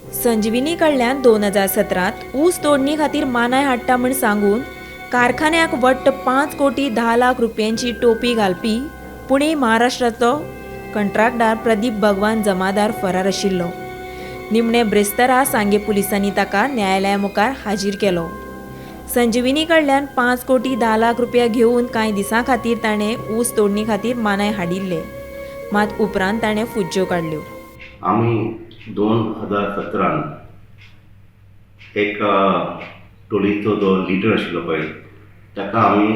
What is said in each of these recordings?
संजीवनी कडल्यान 2017 ऊस तोडणी खातीर मानाय हाडटा म्हूण सांगून कारखान्याक वट्ट 5 कोटी 10 लाख रुपयांची टोपी घालपी पुणे महाराष्ट्राचो कंत्राटदार प्रदीप भगवान जमादार फरार आशिल्लो. निमणे ब्रेस्तारा सांगे पुलिसांनी ताका न्यायालया मुखार हाजीर केलो. संजीवनी कडल्यान 5 कोटी 10 लाख रुपया घेवन कांय दिसां खातीर ताणें ऊस तोडणी खातीर मानाय हाडिल्ले. मात उपरांत ताणें फुज्ज्यो काडल्यो. आम्ही 2017 एक टोलीचो जो लिडर आशिल्लो पळय ताका आमी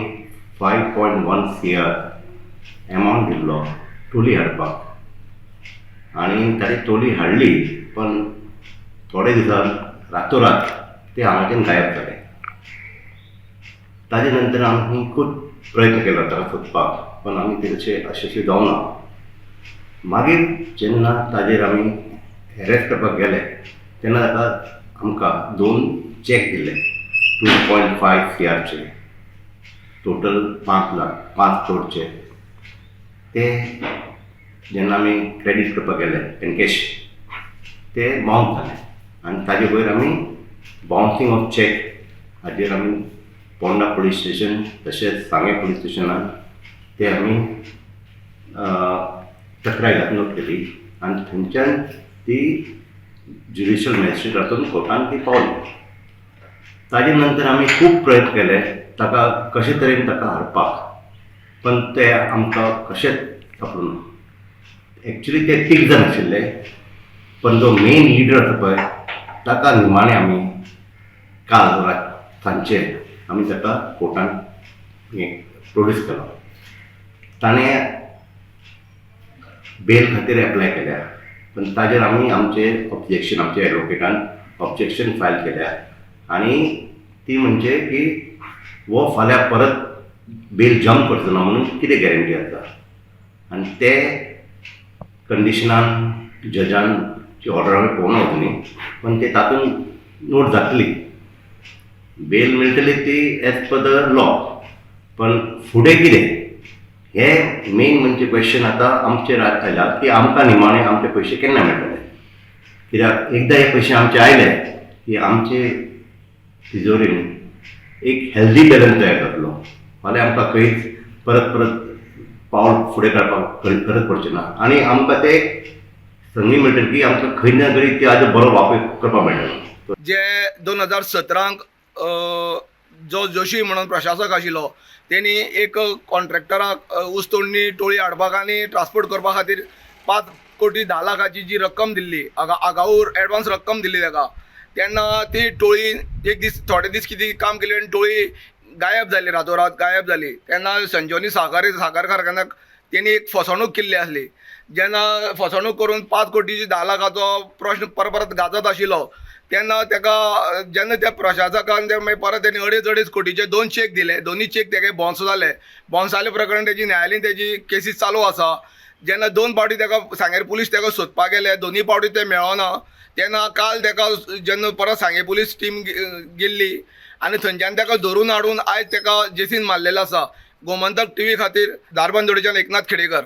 5.1 CR एमावंट दिल्लो टोली हाडपाक आनी ताणी टोली हाडली. पण थोडे दिसान रातोरात ते हांगाच्यान गायब जाले. ताजे नंतर आमी खूब प्रयत्न केलो ताका सोदपाक, पण आमी तेचे यशस्वी जावना. मागीर जेन्ना ताजेर आमी एरेस्ट करपाक गेले तेन्ना ताका आमकां 2 चॅक दिले 2.5 CRचे, टोटल 5 करोडचे. ते जेन्ना आमी क्रेडीट करपाक गेले एनकॅश ते बाउन्स जाले आनी ताजे वयर आमी बाउन्सिंग ऑफ चॅक हाजेर आमी पोंडा पुलीस स्टेशन तशेंच सांगे पुलीस स्टेशनान ते आमी तक्रार नोट केली आनी थंयच्यान ती ज्युडिशियल मॅजिस्ट्रेटातून कोर्टान ती पावली. ताजे नंतर आमी खूब प्रयत्न केले ताका कशे तरेन ताका हाडपाक, पण ते आमकां कशेंच सापडूना. एक्चुली ते 3 जाण आशिल्ले, पण जो मेन लिडर आसा पळय ताका निमाणें आमी काल सांजचे आमी ताका कोर्टान प्रोड्यूस केलो. ताणें बेल खातीर एप्लाय केल्या, पण ताजेर आमी आमचें ऑब्जेक्शन आमच्या एडवोकेटान ऑब्जेक्शन फायल केल्या आनी ती म्हणजे की वो फाल्यां परत बेल जंप करचो ना म्हणून कितें गॅरंटी आसा. आनी ते कंडिशनान जजान ची ऑर्डर आमी पळोवना वचूनी, पण ते तातूंत नोट जातली बेल मेळटली ती एज पर द लॉ. पण फुडें कितें हे मेन म्हणजे क्वेश्चन आतां आमचेर आयला की आमकां निमाणे आमचे पयशे केन्ना मेळटले. कित्याक एकदां हे पयशे आमचे आयले की आमचे तिजोरीन एक हेल्दी बॅलन्स तयार जातलो. फाल्यां आमकां खंयच परत पावल फुडें काडपाक गरज पडचें ना आनी आमकां ते संदी मेळटली की आमकां खंय ना खंय ते हाजो बरो वापर करपाक मेळटलो. जे 2017 जो जोशी म्हणून प्रशासक आशिल्लो तेणी एक कॉन्ट्रॅक्टराक ऊस तोडणी टोळी हाडपाक आनी ट्रान्सपोर्ट करपा खातीर 5 कोटी 10 लाखाची जी रक्कम दिल्ली, आगाऊ एडवान्स रक्कम दिल्ली ताका, तेन्ना ती टोळी थोडे दीस कितें काम केलें आनी टोळी गायब जाली, रातोरात गायब जाली. तेन्ना संजीवनी साखर कारखान्याक तेणी एक फसवणूक केल्ली आसली. जेन्ना फसवणूक करून 5 कोटी 10 लाखाचो प्रश्न परत गाजत आशिल्लो तेन्ना ताका जेन्ना त्या प्रशासकान मागीर परत तेणी 2.5 कोटीचे 2 चेक दिले. दोनूय चेक तेगे बाउन्स जाले. बाउन्स जाले प्रकरण तेजी न्यायालयान तेजी केसीस चालू आसा. जेन्ना 2 फावटी ताका सांगे पुलीस ताका सोदपाक गेले, दोनूय फावटी ते मेळोना. तेन्ना काल ताका जेन्ना परत सांगे पुलीस टीम गेल्ली आनी थंयच्यान ताका धरून हाडून आयज ताका जेसीन मारलेलो आसा. गोमंतक TV खातीर धारबांदोडेच्यान एकनाथ खेडेकर.